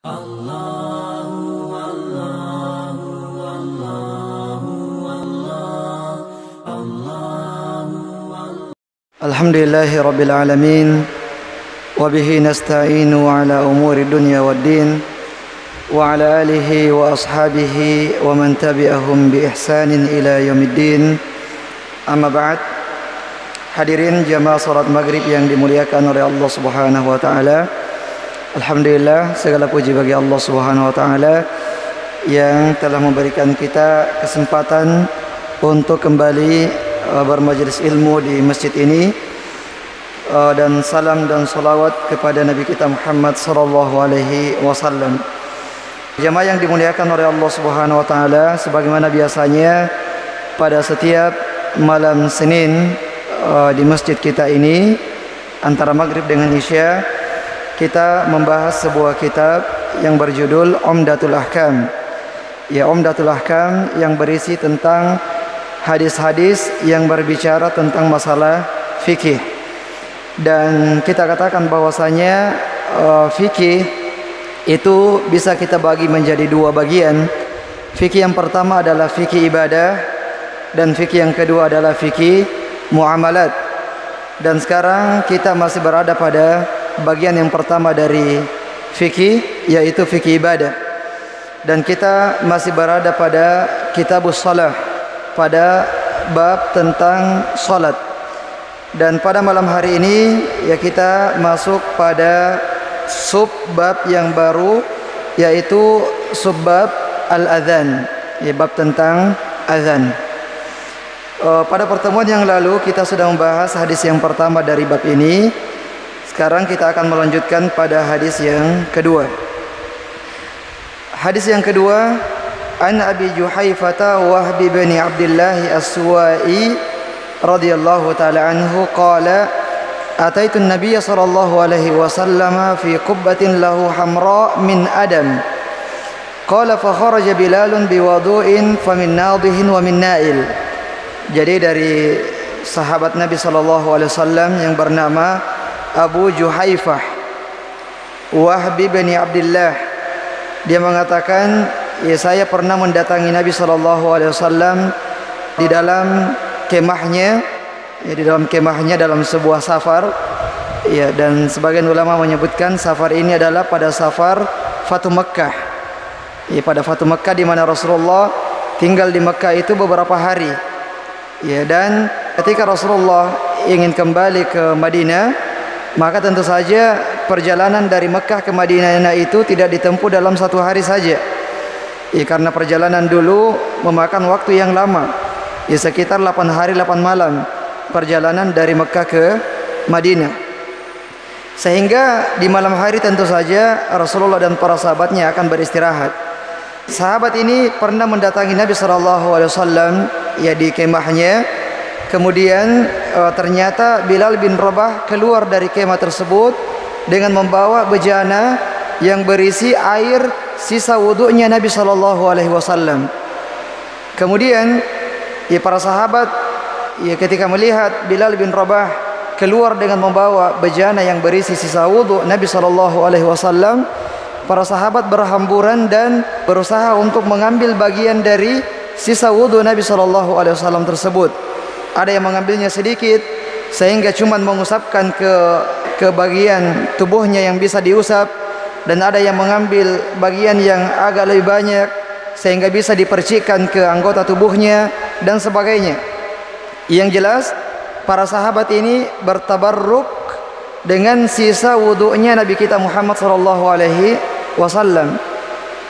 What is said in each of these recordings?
Alhamdulillahi Rabbil Alamin, wabihi nasta'inu ala umuri dunya waddin, wa ala alihi wa ashabihi wa man tabi'ahum bi ihsanin ila yaumiddin. Amma ba'd. Hadirin jamaah salat maghrib yang dimuliakan oleh Allah Subhanahu wa taala. Alhamdulillah, segala puji bagi Allah Subhanahu wa taala yang telah memberikan kita kesempatan untuk kembali bermajelis ilmu di masjid ini, dan salam dan salawat kepada Nabi kita Muhammad sallallahu alaihi wasallam. Jamaah yang dimuliakan oleh Allah Subhanahu wa taala, sebagaimana biasanya pada setiap malam Senin di masjid kita ini antara maghrib dengan isya, kita membahas sebuah kitab yang berjudul Umdatul Ahkam. Ya, Umdatul Ahkam yang berisi tentang hadis-hadis yang berbicara tentang masalah fikih. Dan kita katakan bahwasanya fikih itu bisa kita bagi menjadi dua bagian. Fikih yang pertama adalah fikih ibadah, dan fikih yang kedua adalah fikih muamalat. Dan sekarang kita masih berada pada bagian yang pertama dari fikih, yaitu fikih ibadah. Dan kita masih berada pada kitabus shalah, pada bab tentang salat. Dan pada malam hari ini ya kita masuk pada subbab yang baru, yaitu subbab al-adzan, ya, bab tentang azan. Pada pertemuan yang lalu kita sudah membahas hadis yang pertama dari bab ini. Sekarang kita akan melanjutkan pada hadis yang kedua. Hadis yang kedua, an Abi Juhayfah Wahb bin Abdullah As-Suwa'i radhiyallahu ta'ala anhu qala ataitu an-nabiy sallallahu alaihi wasallam fi qubbatin lahu hamra min adam qala fa kharaja Bilalun biwudu'in famin nadihin wa min na'il. Jadi dari sahabat Nabi sallallahu alaihi wasallam yang bernama Abu Juhayfah Wahb bin Abdullah, dia mengatakan, ya, saya pernah mendatangi Nabi sallallahu alaihi wasallam di dalam kemahnya, ya, di dalam kemahnya dalam sebuah safar, ya, dan sebagian ulama menyebutkan safar ini adalah pada safar Fatu Makkah, ya, pada Fatu Makkah di mana Rasulullah tinggal di Makkah itu beberapa hari, ya, dan ketika Rasulullah ingin kembali ke Madinah, maka tentu saja perjalanan dari Makkah ke Madinah itu tidak ditempuh dalam satu hari saja, ya, karena perjalanan dulu memakan waktu yang lama, ya, sekitar 8 hari 8 malam perjalanan dari Mekah ke Madinah. Sehingga di malam hari tentu saja Rasulullah dan para sahabatnya akan beristirahat. Sahabat ini pernah mendatangi Nabi SAW, ya, di kemahnya. Kemudian ternyata Bilal bin Rabah keluar dari kemah tersebut dengan membawa bejana yang berisi air sisa wudunya Nabi SAW. Kemudian, ya, para sahabat, ya, ketika melihat Bilal bin Rabah keluar dengan membawa bejana yang berisi sisa wudu Nabi SAW, para sahabat berhamburan dan berusaha untuk mengambil bagian dari sisa wudu Nabi SAW tersebut. Ada yang mengambilnya sedikit sehingga cuma mengusapkan ke bagian tubuhnya yang bisa diusap, dan ada yang mengambil bagian yang agak lebih banyak sehingga bisa dipercikkan ke anggota tubuhnya dan sebagainya. Yang jelas para sahabat ini bertabarruk dengan sisa wudunya Nabi kita Muhammad SAW.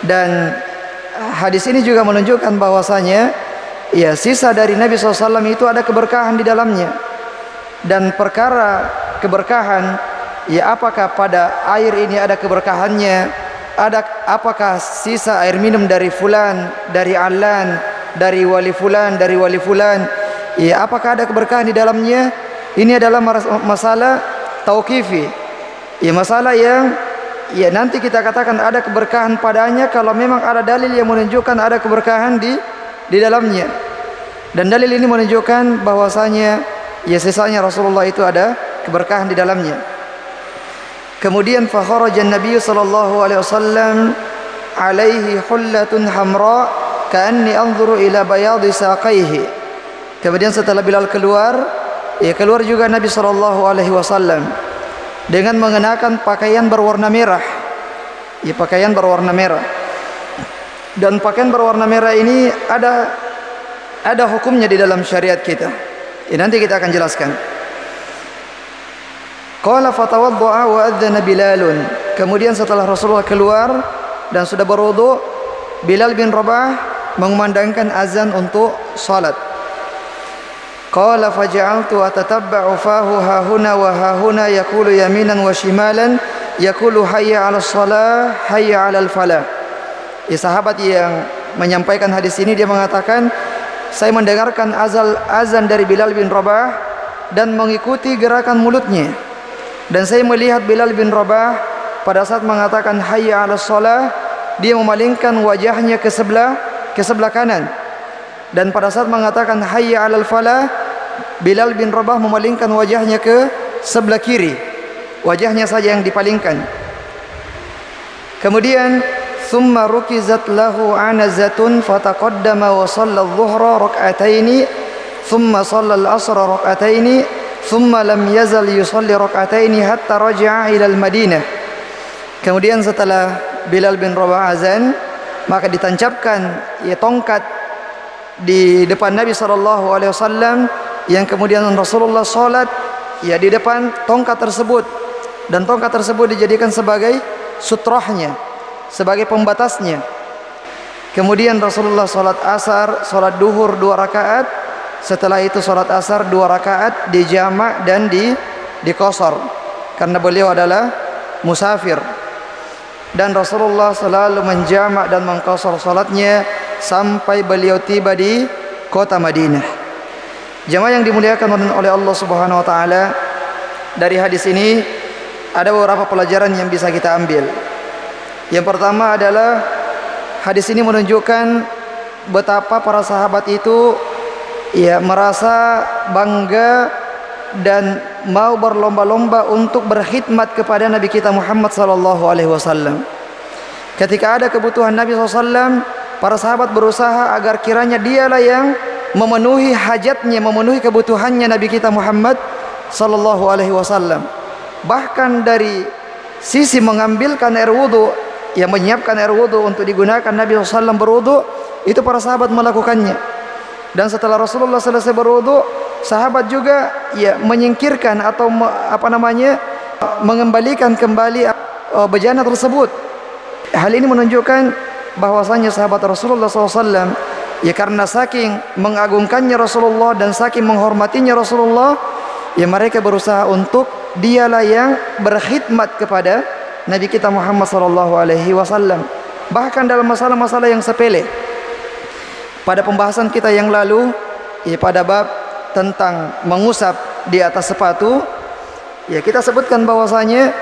Dan hadis ini juga menunjukkan bahwasanya, ya, sisa dari Nabi SAW itu ada keberkahan di dalamnya. Dan perkara keberkahan, ya, apakah pada air ini ada keberkahannya, apakah sisa air minum dari fulan, dari alan, dari wali fulan, ya, apakah ada keberkahan di dalamnya? Ini adalah masalah tauqifi, ya, masalah yang, ya, nanti kita katakan ada keberkahan padanya kalau memang ada dalil yang menunjukkan ada keberkahan di dalamnya. Dan dalil ini menunjukkan bahwasanya, ya, sisanya Rasulullah itu ada keberkahan di dalamnya. Kemudian fa kharaja an-nabiy sallallahu alaihi wasallam alaihi hullatun hamra ka'anni anzuru ila bayadi saqaihi. Kemudian setelah Bilal keluar, keluar juga Nabi sallallahu alaihi wasallam dengan mengenakan pakaian berwarna merah. Pakaian berwarna merah. Dan pakaian berwarna merah ini ada hukumnya di dalam syariat kita. Nanti kita akan jelaskan. Qala fatawadda'a wa adzana Bilalun. Kemudian setelah Rasulullah keluar dan sudah berwudu, Bilal bin Rabah mengumandangkan azan untuk salat. Qala faja'altu atatabba'u fahu hahuna wa hahuna yaqulu yaminan wa shimalan yaqulu hayya 'alas shalah hayya 'alal falah. Sahabat yang menyampaikan hadis ini dia mengatakan, saya mendengarkan azan dari Bilal bin Rabah dan mengikuti gerakan mulutnya. Dan saya melihat Bilal bin Rabah pada saat mengatakan hayya 'alas shalah, dia memalingkan wajahnya ke sebelah kanan. Dan pada saat mengatakan hayya 'alal falah, Bilal bin Rabah memalingkan wajahnya ke sebelah kiri. Wajahnya saja yang dipalingkan. Kemudian thumma rukizat lahu anazatun fataqaddama wa shalla adh-dhuhra rak'ataini thumma shalla al-'ashra rak'ataini thumma lam yazal yusalli rak'ataini hatta raja'a ila al-Madinah. Kemudian setelah Bilal bin Rabah azan, maka ditancapkan tongkat di depan Nabi sallallahu alaihi wasallam, yang kemudian Rasulullah salat di depan tongkat tersebut, dan tongkat tersebut dijadikan sebagai sutrahnya, sebagai pembatasnya. Kemudian Rasulullah salat asar, salat duhur 2 rakaat. Setelah itu salat asar 2 rakaat dijamak dan diqashar karena beliau adalah musafir. Dan Rasulullah selalu menjamak dan mengqashar salatnya sampai beliau tiba di kota Madinah. Jamaah yang dimuliakan oleh Allah Subhanahu wa taala, dari hadis ini ada beberapa pelajaran yang bisa kita ambil. Yang pertama adalah hadis ini menunjukkan betapa para sahabat itu merasa bangga dan mau berlomba-lomba untuk berkhidmat kepada Nabi kita Muhammad sallallahu alaihi wasallam. Ketika ada kebutuhan Nabi SAW, para sahabat berusaha agar kiranya dialah yang memenuhi hajatnya, memenuhi kebutuhannya Nabi kita Muhammad sallallahu alaihi wasallam. Bahkan dari sisi mengambilkan air wudu, yang menyiapkan air wudu untuk digunakan Nabi SAW berwudu, itu para sahabat melakukannya. Dan setelah Rasulullah selesai berwudu, sahabat juga menyingkirkan atau mengembalikan kembali bejana tersebut. Hal ini menunjukkan bahwasanya sahabat Rasulullah SAW karena saking mengagungkannya Rasulullah dan saking menghormatinya Rasulullah, mereka berusaha untuk dialah yang berkhidmat kepada Nabi kita Muhammad SAW. Bahkan dalam masalah-masalah yang sepele. Pada pembahasan kita yang lalu, pada bab tentang mengusap di atas sepatu, kita sebutkan bahwasanya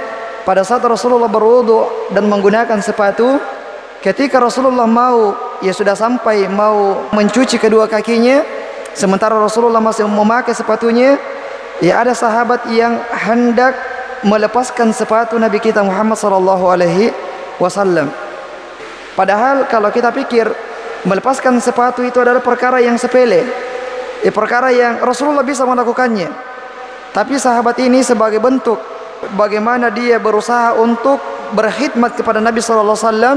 pada saat Rasulullah berwudu dan menggunakan sepatu, ketika Rasulullah sudah sampai mau mencuci kedua kakinya, sementara Rasulullah masih memakai sepatunya, ada sahabat yang hendak melepaskan sepatu Nabi kita Muhammad sallallahu alaihi wasallam. Padahal kalau kita pikir melepaskan sepatu itu adalah perkara yang sepele, perkara yang Rasulullah bisa melakukannya. Tapi sahabat ini sebagai bentuk bagaimana dia berusaha untuk berkhidmat kepada Nabi sallallahu alaihi wasallam,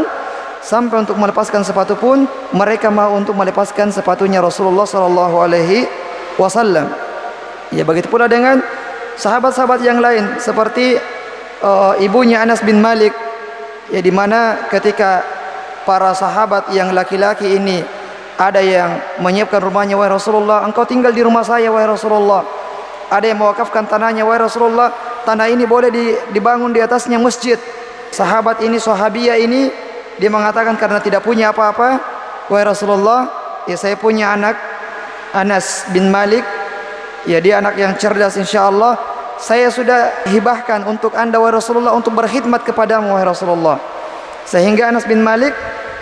sampai untuk melepaskan sepatu pun mereka mau untuk melepaskan sepatunya Rasulullah sallallahu alaihi wasallam. Begitu pula dengan sahabat-sahabat yang lain seperti ibunya Anas bin Malik, di mana ketika para sahabat yang laki-laki ini ada yang menyiapkan rumahnya, wahai Rasulullah, engkau tinggal di rumah saya wahai Rasulullah. Ada yang mewakafkan tanahnya, wahai Rasulullah, tanah ini boleh dibangun di atasnya masjid. Sahabat ini, sahabiyah ini, dia mengatakan karena tidak punya apa-apa, wahai Rasulullah, saya punya anak Anas bin Malik, dia anak yang cerdas insyaallah, saya sudah hibahkan untuk anda wahai Rasulullah untuk berkhidmat kepadamu wahai Rasulullah. Sehingga Anas bin Malik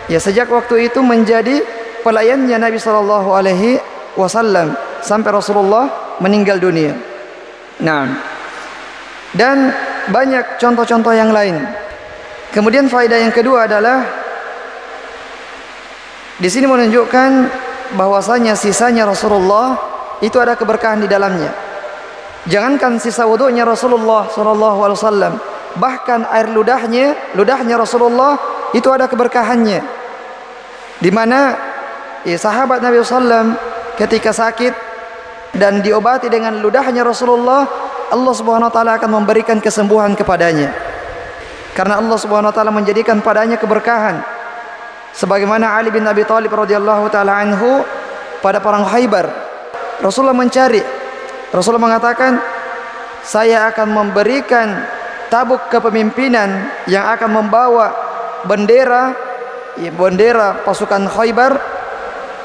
sejak waktu itu menjadi pelayannya Nabi sallallahu alaihi wasallam sampai Rasulullah meninggal dunia. Nah, dan banyak contoh-contoh yang lain. Kemudian faedah yang kedua adalah di sini menunjukkan bahwasanya sisanya Rasulullah itu ada keberkahan di dalamnya. Jangankan sisa wudunya Rasulullah SAW, bahkan air ludahnya Rasulullah itu ada keberkahannya. Di mana sahabat Nabi SAW ketika sakit dan diobati dengan ludahnya Rasulullah, Allah Subhanahu wa taala akan memberikan kesembuhan kepadanya. Karena Allah Subhanahu wa taala menjadikan padanya keberkahan. Sebagaimana Ali bin Abi Thalib radhiyallahu taala anhu pada perang Khaybar, Rasulullah mencari. Rasulullah mengatakan, saya akan memberikan tabuk kepemimpinan yang akan membawa bendera pasukan Khaybar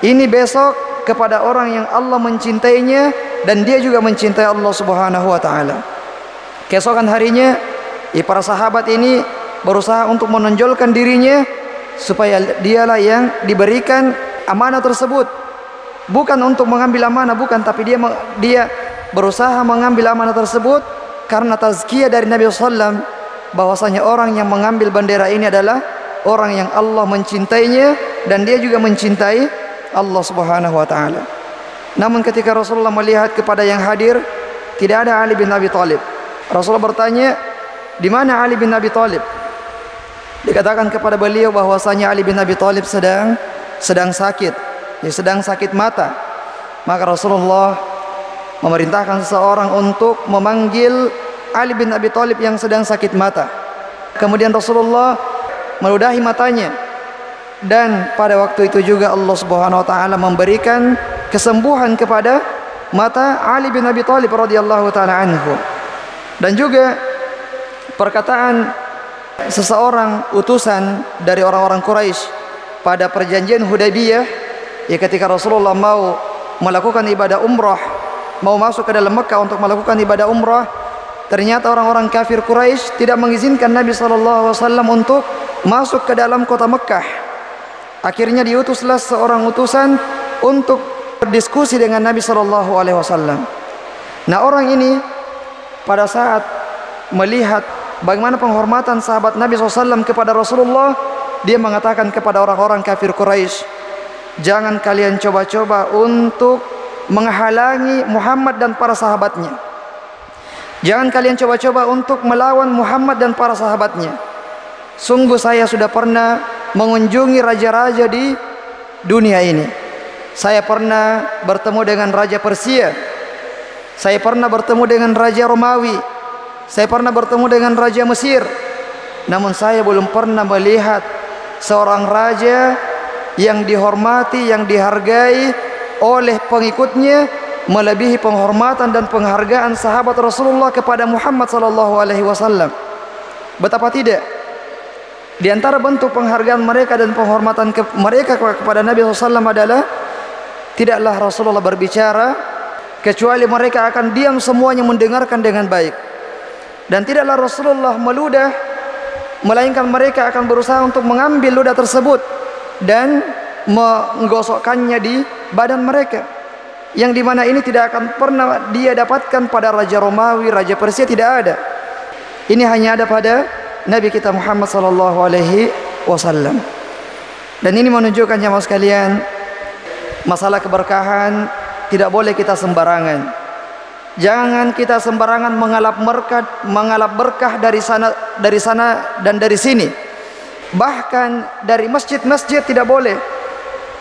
ini besok kepada orang yang Allah mencintainya dan dia juga mencintai Allah Subhanahu wa taala. Keesokan harinya, para sahabat ini berusaha untuk menonjolkan dirinya supaya dialah yang diberikan amanah tersebut. Bukan untuk mengambil amanah, bukan, tapi dia berusaha mengambil amanah tersebut karena tazkiyah dari Nabi SAW bahwasanya orang yang mengambil bendera ini adalah orang yang Allah mencintainya dan dia juga mencintai Allah Subhanahu wa taala. Namun ketika Rasulullah melihat kepada yang hadir tidak ada Ali bin Abi Thalib, Rasulullah bertanya, "Di mana Ali bin Abi Thalib?" Dikatakan kepada beliau bahwasanya Ali bin Abi Thalib sedang sakit, sedang sakit mata. Maka Rasulullah memerintahkan seseorang untuk memanggil Ali bin Abi Thalib yang sedang sakit mata. Kemudian Rasulullah meludahi matanya, dan pada waktu itu juga Allah Subhanahu wa taala memberikan kesembuhan kepada mata Ali bin Abi Thalib radhiyallahu taala anhu. Dan juga perkataan seseorang utusan dari orang-orang Quraisy pada perjanjian Hudaybiyah, ketika Rasulullah mau melakukan ibadah umrah, mau masuk ke dalam Mekah untuk melakukan ibadah umrah, ternyata orang-orang kafir Quraisy tidak mengizinkan Nabi SAW untuk masuk ke dalam kota Mekah. Akhirnya diutuslah seorang utusan untuk berdiskusi dengan Nabi SAW. Nah, orang ini pada saat melihat bagaimana penghormatan sahabat Nabi SAW kepada Rasulullah, dia mengatakan kepada orang-orang kafir Quraisy, jangan kalian coba-coba untuk menghalangi Muhammad dan para sahabatnya. Jangan kalian coba-coba untuk melawan Muhammad dan para sahabatnya. Sungguh saya sudah pernah mengunjungi raja-raja di dunia ini. Saya pernah bertemu dengan Raja Persia, saya pernah bertemu dengan Raja Romawi, saya pernah bertemu dengan Raja Mesir. Namun saya belum pernah melihat seorang raja yang dihormati, yang dihargai oleh pengikutnya melebihi penghormatan dan penghargaan sahabat Rasulullah kepada Muhammad SAW. Betapa tidak, di antara bentuk penghargaan mereka dan penghormatan mereka kepada Nabi SAW adalah tidaklah Rasulullah berbicara kecuali mereka akan diam semuanya mendengarkan dengan baik. Dan tidaklah Rasulullah meludah, melainkan mereka akan berusaha untuk mengambil ludah tersebut dan menggosokkannya di badan mereka, yang dimana ini tidak akan pernah dia dapatkan pada Raja Romawi, Raja Persia, tidak ada. Ini hanya ada pada Nabi kita Muhammad SAW. Dan ini menunjukkan jemaah sekalian, masalah keberkahan tidak boleh kita sembarangan. Jangan kita sembarangan mengalap berkah dari sana dan dari sini. Bahkan dari masjid-masjid tidak boleh.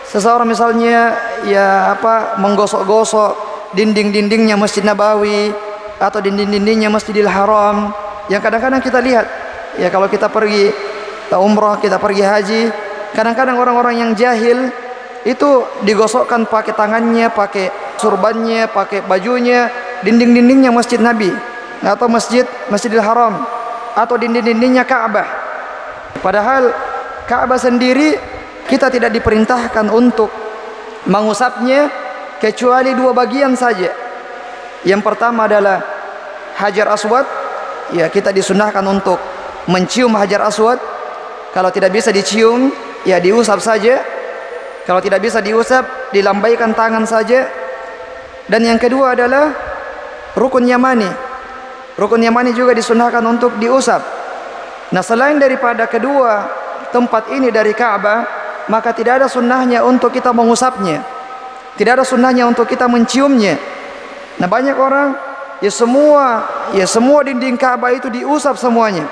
Seseorang misalnya menggosok-gosok dinding-dindingnya Masjid Nabawi atau dinding-dindingnya Masjidil Haram, yang kadang-kadang kita lihat, kalau kita pergi umrah, kita pergi haji, kadang-kadang orang-orang yang jahil itu digosokkan pakai tangannya, pakai surbannya, pakai bajunya, dinding-dindingnya Masjid Nabi atau Masjidil Haram atau dinding-dindingnya Ka'bah. Padahal Ka'bah sendiri kita tidak diperintahkan untuk mengusapnya kecuali dua bagian saja. Yang pertama adalah Hajar Aswad, kita disunahkan untuk mencium Hajar Aswad. Kalau tidak bisa dicium, diusap saja. Kalau tidak bisa diusap, dilambaikan tangan saja. Dan yang kedua adalah Rukun Yamani. Rukun yamani juga disunahkan untuk diusap. Nah, selain daripada kedua tempat ini dari Ka'bah, maka tidak ada sunnahnya untuk kita mengusapnya. Tidak ada sunnahnya untuk kita menciumnya. Nah, banyak orang ya semua dinding Ka'bah itu diusap semuanya.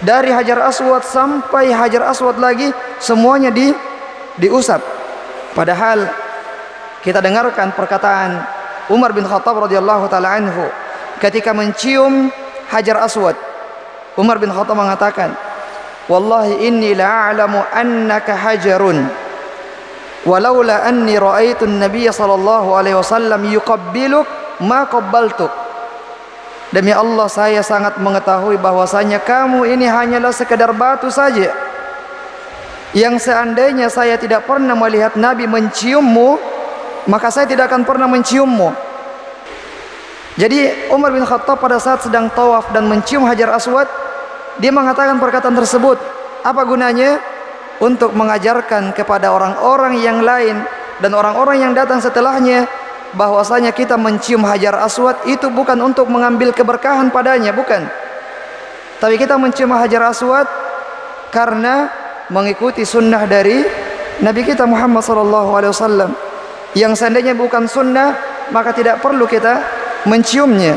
Dari Hajar Aswad sampai Hajar Aswad lagi semuanya diusap. Padahal kita dengarkan perkataan Umar bin Khattab radhiyallahu taala anhu ketika mencium Hajar Aswad. Umar bin Khattab mengatakan, "Wallahi inni la'alamu annaka hajarun. Walaula anni ra'aitu an-nabiy sallallahu alaihi wasallam yuqabbiluk ma qabbaltuk." Demi Allah, saya sangat mengetahui bahwasanya kamu ini hanyalah sekedar batu saja. Yang seandainya saya tidak pernah melihat Nabi menciummu, maka saya tidak akan pernah menciummu. Jadi Umar bin Khattab pada saat sedang tawaf dan mencium Hajar Aswad, dia mengatakan perkataan tersebut. Apa gunanya? Untuk mengajarkan kepada orang-orang yang lain dan orang-orang yang datang setelahnya bahwasanya kita mencium Hajar Aswad itu bukan untuk mengambil keberkahan padanya, bukan. Tapi kita mencium Hajar Aswad karena mengikuti sunnah dari Nabi kita Muhammad SAW. Yang seandainya bukan sunnah, maka tidak perlu kita menciumnya.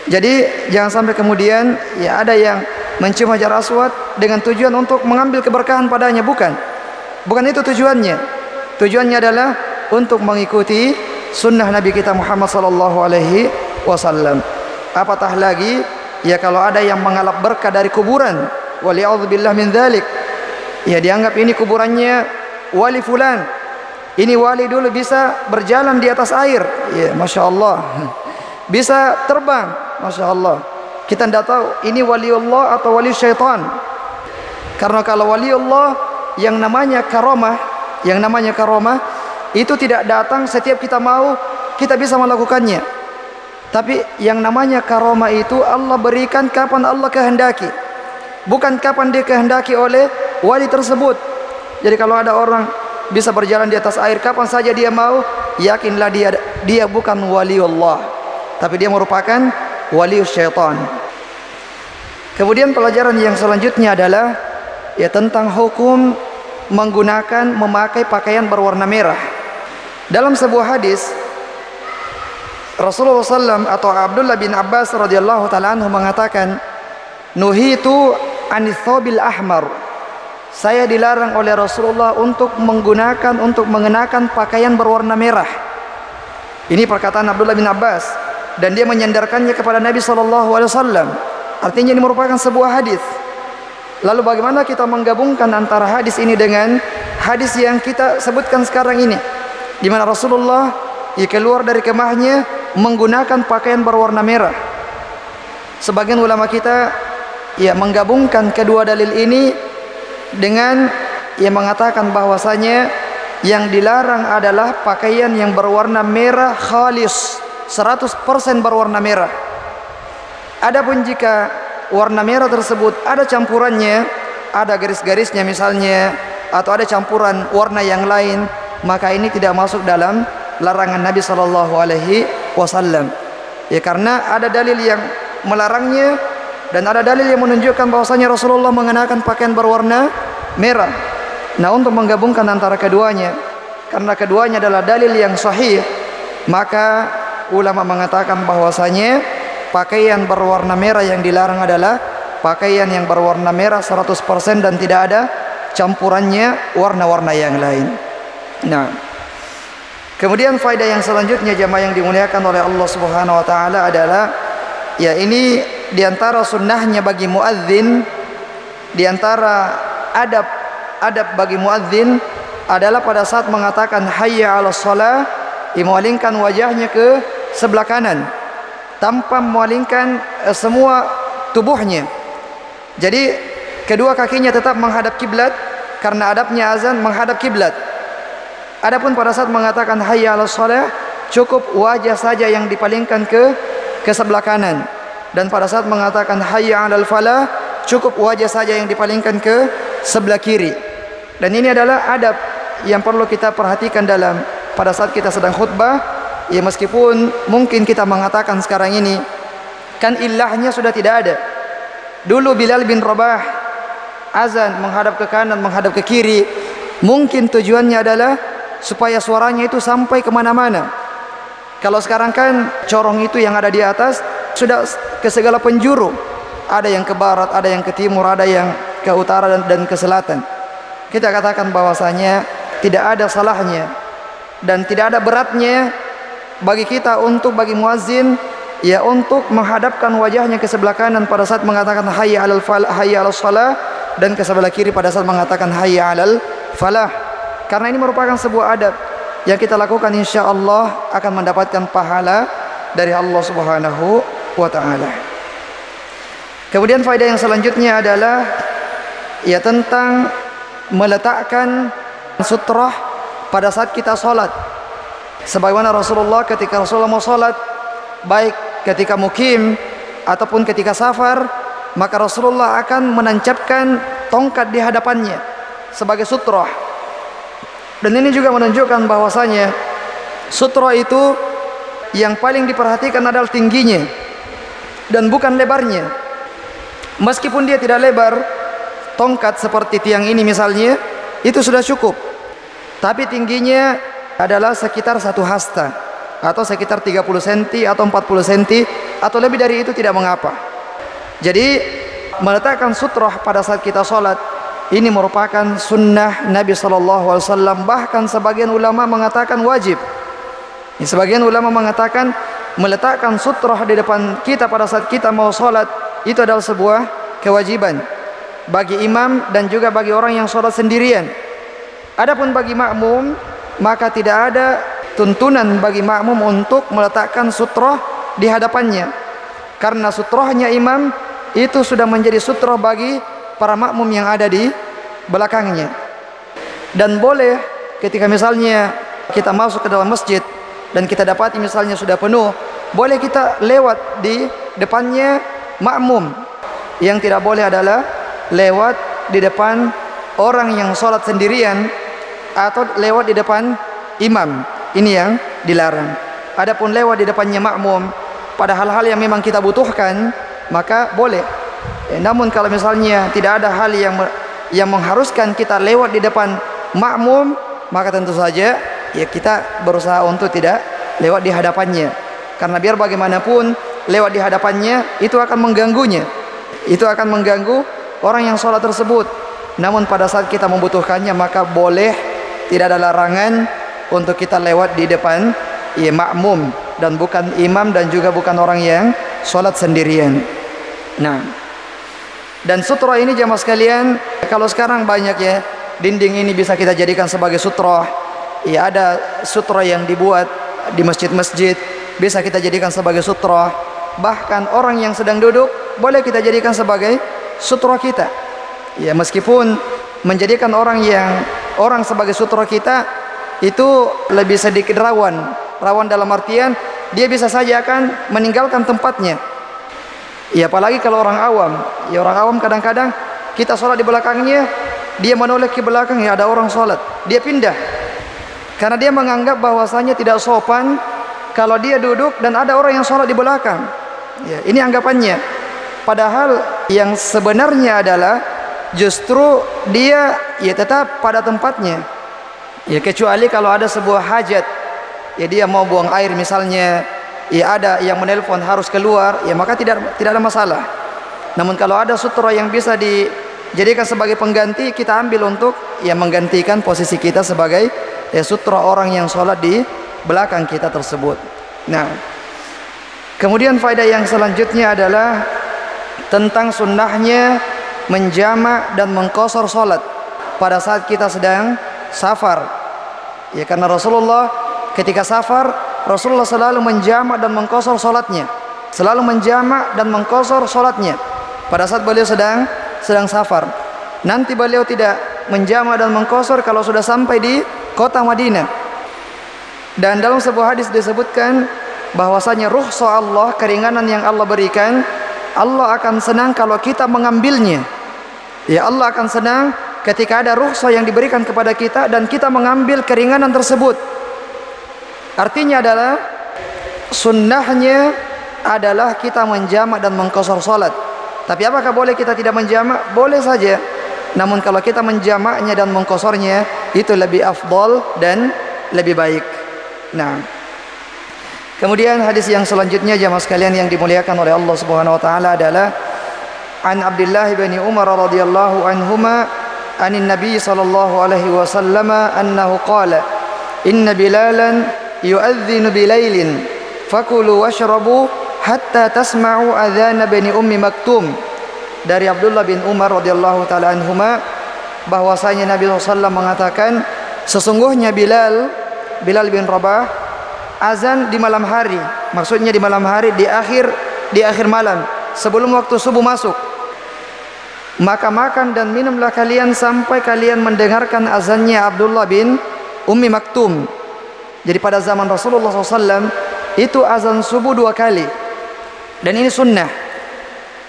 Jadi jangan sampai kemudian ya ada yang mencium Hajar Aswad dengan tujuan untuk mengambil keberkahan padanya, bukan. Bukan itu tujuannya. Tujuannya adalah untuk mengikuti sunnah Nabi kita Muhammad SAW. Apatah lagi ya kalau ada yang mengalap berkah dari kuburan, wali'udzubillah min dzalik. Ya dianggap ini kuburannya wali fulan. Ini wali dulu bisa berjalan di atas air. Ya, Masya Allah. Bisa terbang. Masya Allah. Kita tidak tahu ini waliullah atau wali syaitan. Karena kalau waliullah yang namanya karamah, itu tidak datang setiap kita mau, kita bisa melakukannya. Tapi yang namanya karamah itu Allah berikan kapan Allah kehendaki. Bukan kapan dia kehendaki oleh wali tersebut. Jadi kalau ada orang bisa berjalan di atas air kapan saja dia mau, yakinlah dia bukan waliullah, tapi dia merupakan wali syaitan. Kemudian pelajaran yang selanjutnya adalah ya tentang hukum memakai pakaian berwarna merah. Dalam sebuah hadis Rasulullah SAW atau Abdullah bin Abbas radhiyallahu taala anhu mengatakan, "Nuhitu anits thawbil ahmar." Saya dilarang oleh Rasulullah untuk mengenakan pakaian berwarna merah. Ini perkataan Abdullah bin Abbas dan dia menyandarkannya kepada Nabi SAW. Artinya ini merupakan sebuah hadis. Lalu bagaimana kita menggabungkan antara hadis ini dengan hadis yang kita sebutkan sekarang ini, di mana Rasulullah keluar dari kemahnya menggunakan pakaian berwarna merah. Sebagian ulama kita menggabungkan kedua dalil ini dengan mengatakan bahwasanya yang dilarang adalah pakaian yang berwarna merah khalis, 100% berwarna merah. Adapun jika warna merah tersebut ada campurannya, ada garis-garisnya misalnya, atau ada campuran warna yang lain, maka ini tidak masuk dalam larangan Nabi SAW. Ya karena ada dalil yang melarangnya dan ada dalil yang menunjukkan bahwasanya Rasulullah mengenakan pakaian berwarna merah. Nah, untuk menggabungkan antara keduanya, karena keduanya adalah dalil yang sahih, maka ulama mengatakan bahwasanya pakaian berwarna merah yang dilarang adalah pakaian yang berwarna merah 100% dan tidak ada campurannya warna-warna yang lain. Nah, kemudian faedah yang selanjutnya jamaah yang dimuliakan oleh Allah Subhanahu wa taala adalah ini diantara sunnahnya bagi muadzin, diantara adab bagi muadzin adalah pada saat mengatakan hayya 'alas shalah, memalingkan wajahnya ke sebelah kanan tanpa memalingkan semua tubuhnya. Jadi kedua kakinya tetap menghadap kiblat karena adabnya azan menghadap kiblat. Adapun pada saat mengatakan hayya 'alas shalah, cukup wajah saja yang dipalingkan ke sebelah kanan. Dan pada saat mengatakan hayya 'alal falah, cukup wajah saja yang dipalingkan ke sebelah kiri. Dan ini adalah adab yang perlu kita perhatikan dalam pada saat kita sedang khutbah. Ya meskipun mungkin kita mengatakan sekarang ini Kan ilahnya sudah tidak ada. Dulu Bilal bin Rabah azan menghadap ke kanan, menghadap ke kiri, mungkin tujuannya adalah supaya suaranya itu sampai kemana-mana. Kalau sekarang kan corong itu yang ada di atas sudah ke segala penjuru. Ada yang ke barat, ada yang ke timur, ada yang ke utara dan ke selatan. Kita katakan bahwasanya tidak ada salahnya dan tidak ada beratnya bagi kita bagi muazzin ya untuk menghadapkan wajahnya ke sebelah kanan pada saat mengatakan hayya 'alal falah, hayya 'alas shalah, dan ke sebelah kiri pada saat mengatakan hayya 'alal falah. Karena ini merupakan sebuah adab yang kita lakukan, insyaallah akan mendapatkan pahala dari Allah Subhanahu wa taala. Kemudian faedah yang selanjutnya adalah ya tentang meletakkan sutrah pada saat kita sholat. Sebagaimana Rasulullah ketika Rasulullah mau sholat, baik ketika mukim ataupun ketika safar, maka Rasulullah akan menancapkan tongkat di hadapannya sebagai sutrah. Dan ini juga menunjukkan bahwasanya sutrah itu yang paling diperhatikan adalah tingginya dan bukan lebarnya. Meskipun dia tidak lebar, tongkat seperti tiang ini misalnya, itu sudah cukup. Tapi tingginya adalah sekitar 1 hasta atau sekitar 30 cm atau 40 cm atau lebih dari itu tidak mengapa. Jadi meletakkan sutrah pada saat kita sholat ini merupakan sunnah Nabi SAW. Bahkan sebagian ulama mengatakan wajib. Sebagian ulama mengatakan meletakkan sutrah di depan kita pada saat kita mau sholat itu adalah sebuah kewajiban bagi imam dan juga bagi orang yang sholat sendirian. Adapun bagi makmum, maka tidak ada tuntunan bagi makmum untuk meletakkan sutrah di hadapannya, karena sutrahnya imam itu sudah menjadi sutrah bagi para makmum yang ada di belakangnya. Dan boleh ketika misalnya kita masuk ke dalam masjid dan kita dapati misalnya sudah penuh, boleh kita lewat di depannya makmum. Yang tidak boleh adalah lewat di depan orang yang sholat sendirian atau lewat di depan imam. Ini yang dilarang. Adapun lewat di depannya makmum pada hal-hal yang memang kita butuhkan, maka boleh. Namun kalau misalnya tidak ada hal yang mengharuskan kita lewat di depan makmum, maka tentu saja ya kita berusaha untuk tidak lewat di hadapannya. Karena biar bagaimanapun lewat di hadapannya itu akan mengganggunya. Itu akan mengganggu orang yang sholat tersebut. Namun pada saat kita membutuhkannya, maka boleh, tidak ada larangan untuk kita lewat di depan ya makmum dan bukan imam dan juga bukan orang yang sholat sendirian. Nah, dan sutra ini jamaah sekalian, kalau sekarang banyak ya, dinding ini bisa kita jadikan sebagai sutra. Ya, ada sutra yang dibuat di masjid-masjid bisa kita jadikan sebagai sutra. Bahkan orang yang sedang duduk boleh kita jadikan sebagai sutra kita. Ya, meskipun menjadikan orang sebagai sutra kita itu lebih sedikit rawan dalam artian dia bisa saja akan meninggalkan tempatnya. Ya, apalagi kalau orang awam. Ya, orang awam kadang-kadang kita sholat di belakangnya, dia menoleh ke belakang, ya ada orang sholat, dia pindah karena dia menganggap bahwasanya tidak sopan kalau dia duduk dan ada orang yang sholat di belakang. Ya, ini anggapannya. Padahal yang sebenarnya adalah justru dia ya tetap pada tempatnya. Ya, kecuali kalau ada sebuah hajat, ya dia mau buang air misalnya, ya ada yang menelpon harus keluar, ya maka tidak ada masalah. Namun kalau ada sutra yang bisa dijadikan sebagai pengganti, kita ambil untuk ya menggantikan posisi kita sebagai ya sutra orang yang sholat di belakang kita tersebut. Nah, kemudian faedah yang selanjutnya adalah tentang sunnahnya menjamak dan mengqashar sholat pada saat kita sedang safar. Ya, karena Rasulullah ketika safar, Rasulullah selalu menjamak dan mengqashar sholatnya, selalu menjamak dan mengqashar sholatnya pada saat beliau sedang safar. Nanti beliau tidak menjamak dan mengqashar kalau sudah sampai di kota Madinah. Dan dalam sebuah hadis disebutkan bahwasanya rukhsah Allah, keringanan yang Allah berikan, Allah akan senang kalau kita mengambilnya. Ya, Allah akan senang ketika ada rukhsah yang diberikan kepada kita dan kita mengambil keringanan tersebut. Artinya adalah sunnahnya adalah kita menjamak dan mengqashar salat. Tapi apakah boleh kita tidak menjamak? Boleh saja. Namun kalau kita menjamaknya dan mengqasharnya, itu lebih afdal dan lebih baik. Nah, kemudian hadis yang selanjutnya jamaah sekalian yang dimuliakan oleh Allah Subhanahu wa taala adalah an Abdullah bin Umar radhiyallahu anhuma anin Nabi sallallahu alaihi wasallam annahu qala inna Bilalan yu'adhdhinu bilailin fakulu washrabu hatta tasma'u adhan bin Ummi Maktum. Dari Abdullah bin Umar radhiyallahu taala anhuma bahwasanya Nabi sallallahu alaihi wasallam mengatakan sesungguhnya Bilal bin Rabah azan di malam hari, maksudnya di malam hari di akhir malam sebelum waktu subuh masuk. Maka makan dan minumlah kalian sampai kalian mendengarkan azannya Abdullah bin Ummi Maktum. Jadi pada zaman Rasulullah SAW itu azan subuh 2 kali, dan ini sunnah.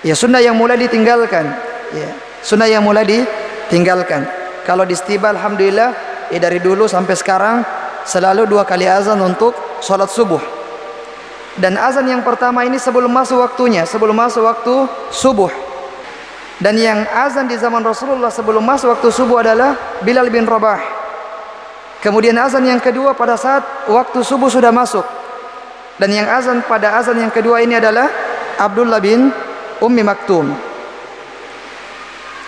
Ya, sunnah yang mulai ditinggalkan. Ya, sunnah yang mulai ditinggalkan. Kalau di Istiba alhamdulillah ya dari dulu sampai sekarang selalu 2 kali azan untuk sholat subuh. Dan azan yang pertama ini sebelum masuk waktunya, sebelum masuk waktu subuh. Dan yang azan di zaman Rasulullah sebelum masuk waktu subuh adalah Bilal bin Rabah. Kemudian azan yang kedua pada saat waktu subuh sudah masuk. Dan yang azan pada azan yang kedua ini adalah Abdullah bin Ummi Maktum.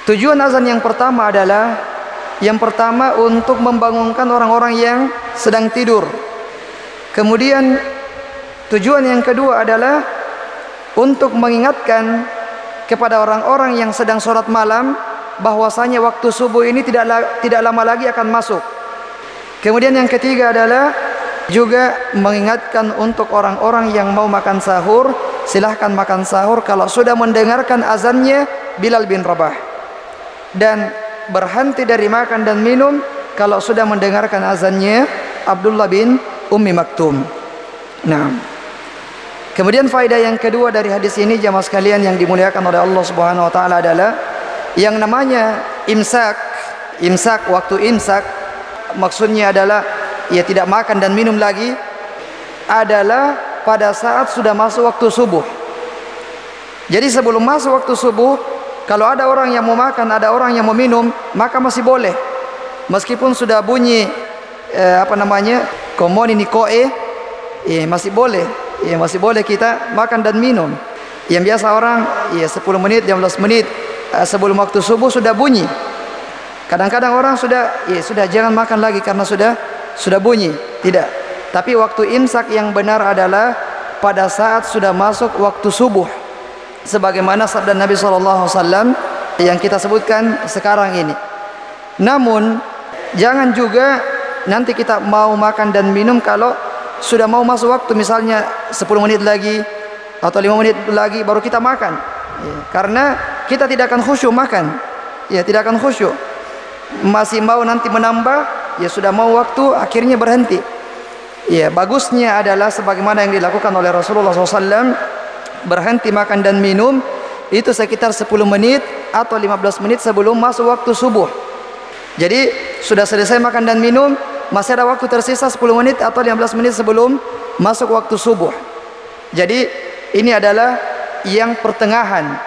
Tujuan azan yang pertama adalah yang pertama untuk membangunkan orang-orang yang sedang tidur. Kemudian tujuan yang kedua adalah untuk mengingatkan kepada orang-orang yang sedang sholat malam bahwasanya waktu subuh ini tidak lama lagi akan masuk. Kemudian yang ketiga adalah juga mengingatkan untuk orang-orang yang mau makan sahur, silahkan makan sahur kalau sudah mendengarkan azannya Bilal bin Rabah, dan berhenti dari makan dan minum kalau sudah mendengarkan azannya Abdullah bin Ummi Maktum. Nah, kemudian faedah yang kedua dari hadis ini jamaah sekalian yang dimuliakan oleh Allah Subhanahu wa taala adalah yang namanya imsak. Waktu imsak maksudnya adalah ya tidak makan dan minum lagi adalah pada saat sudah masuk waktu subuh. Jadi sebelum masuk waktu subuh, kalau ada orang yang mau makan, ada orang yang mau minum, maka masih boleh. Meskipun sudah bunyi komoni nikoe, masih boleh. Ya, masih boleh kita makan dan minum. Yang biasa orang 10 menit, 15 menit sebelum waktu subuh sudah bunyi. Kadang-kadang orang sudah jangan makan lagi karena sudah bunyi. Tidak. Tapi waktu imsak yang benar adalah pada saat sudah masuk waktu subuh. Sebagaimana sabda Nabi SAW yang kita sebutkan sekarang ini. Namun jangan juga nanti kita mau makan dan minum kalau sudah mau masuk waktu, misalnya 10 menit lagi atau 5 menit lagi baru kita makan. Karena kita tidak akan khusyuk makan. Tidak akan khusyuk. Masih mau nanti menambah, sudah mau waktu akhirnya berhenti. Bagusnya adalah sebagaimana yang dilakukan oleh Rasulullah SAW, berhenti makan dan minum itu sekitar 10 menit atau 15 menit sebelum masuk waktu subuh. Jadi sudah selesai makan dan minum, masih ada waktu tersisa 10 menit atau 15 menit sebelum masuk waktu subuh. Jadi ini adalah yang pertengahan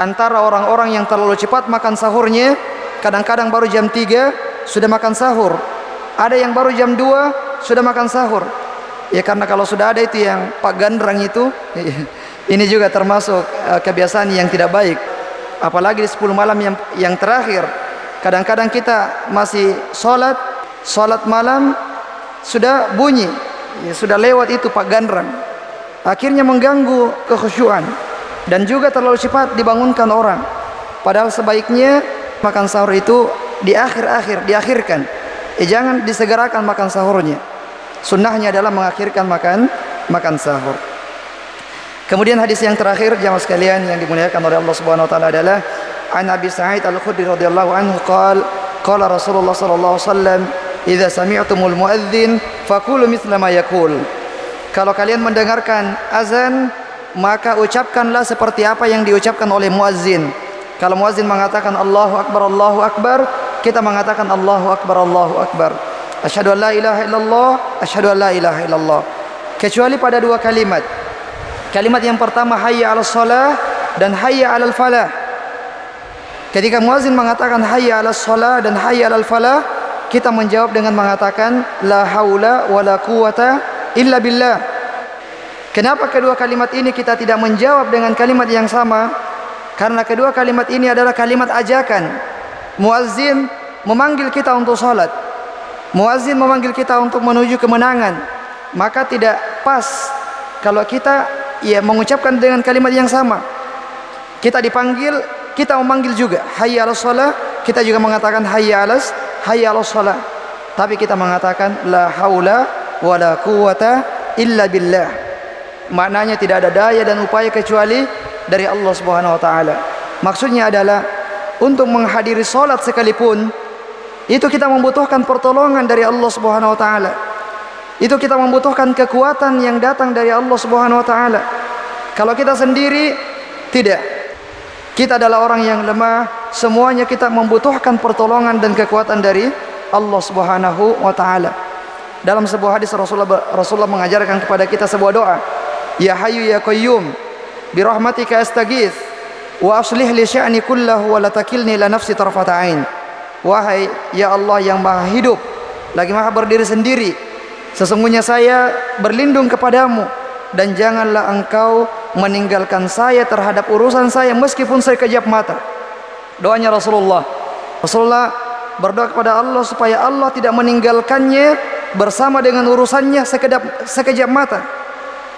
antara orang-orang yang terlalu cepat makan sahurnya, kadang-kadang baru jam 3 sudah makan sahur, ada yang baru jam 2 sudah makan sahur. Karena kalau sudah ada itu yang Pak Gandrang itu ini juga termasuk kebiasaan yang tidak baik. Apalagi di 10 malam yang terakhir, kadang-kadang kita masih sholat malam sudah bunyi, sudah lewat itu Pak Gandrang, akhirnya mengganggu kekhusyuan dan juga terlalu cepat dibangunkan orang. Padahal sebaiknya makan sahur itu diakhirkan. Jangan disegerakan makan sahurnya. Sunnahnya adalah mengakhirkan makan sahur. Kemudian hadis yang terakhir jamaah sekalian yang dimuliakan oleh Allah Subhanahu wa taala adalah an Abi Sa'id Al-Khudri radhiyallahu anhu qala Rasulullah sallallahu alaihi wasallam idza sami'tumul muadzin faqulu mithla ma yaqul. Kalau kalian mendengarkan azan, maka ucapkanlah seperti apa yang diucapkan oleh muadzin. Kalau muadzin mengatakan Allahu Akbar, kita mengatakan Allahu Akbar. Asyhadu an la ilaha illallah, asyhadu an la ilaha illallah. Kecuali pada 2 kalimat. Kalimat yang pertama hayya 'alas shalah dan hayya 'alal falah. Ketika muazin mengatakan hayya 'alas shalah dan hayya 'alal falah, kita menjawab dengan mengatakan la haula wala quwata illa billah. Kenapa kedua kalimat ini kita tidak menjawab dengan kalimat yang sama? Karena kedua kalimat ini adalah kalimat ajakan. Muazzin memanggil kita untuk salat. Muazzin memanggil kita untuk menuju kemenangan. Maka tidak pas kalau kita mengucapkan dengan kalimat yang sama. Kita dipanggil, kita memanggil juga hayya 'alas shalah, kita juga mengatakan hayya 'alas shalah. Tapi kita mengatakan la haula wala quwata illa billah. Maknanya tidak ada daya dan upaya kecuali dari Allah Subhanahu wa taala. Maksudnya adalah untuk menghadiri salat sekalipun itu kita membutuhkan pertolongan dari Allah Subhanahu wa taala. Itu kita membutuhkan kekuatan yang datang dari Allah Subhanahu wa taala. Kalau kita sendiri tidak. Kita adalah orang yang lemah, semuanya kita membutuhkan pertolongan dan kekuatan dari Allah Subhanahu wa taala. Dalam sebuah hadis Rasulullah mengajarkan kepada kita sebuah doa. Ya Hayyu ya Qayyum bi rahmatika astaghits wa aslih li sya'ni kullahu wa la takilni ila nafsi tarfata ain. Wahai ya Allah yang Maha hidup lagi Maha berdiri sendiri, sesungguhnya saya berlindung kepadamu dan janganlah engkau meninggalkan saya terhadap urusan saya meskipun sekejap mata. Doanya Rasulullah berdoa kepada Allah supaya Allah tidak meninggalkannya bersama dengan urusannya sekejap mata.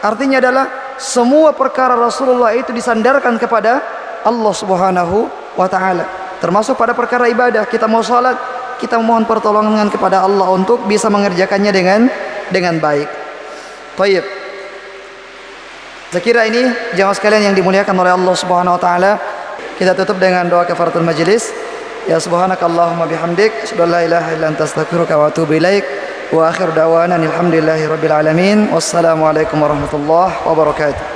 Artinya adalah semua perkara Rasulullah itu disandarkan kepada Allah Subhanahu wa taala. Termasuk pada perkara ibadah, kita mau salat, kita mohon pertolongan kepada Allah untuk bisa mengerjakannya dengan baik. Baik. Sekira ini jamaah sekalian yang dimuliakan oleh Allah Subhanahu wa taala, kita tutup dengan doa kafaratul majelis. Ya subhanakallahumma bihamdik, asyhadu an la ilaha illa anta astaghfiruka wa atubu ilaik. Wa akhir da'wana alhamdulillahi rabbil alamin. Wassalamualaikum warahmatullahi wabarakatuh.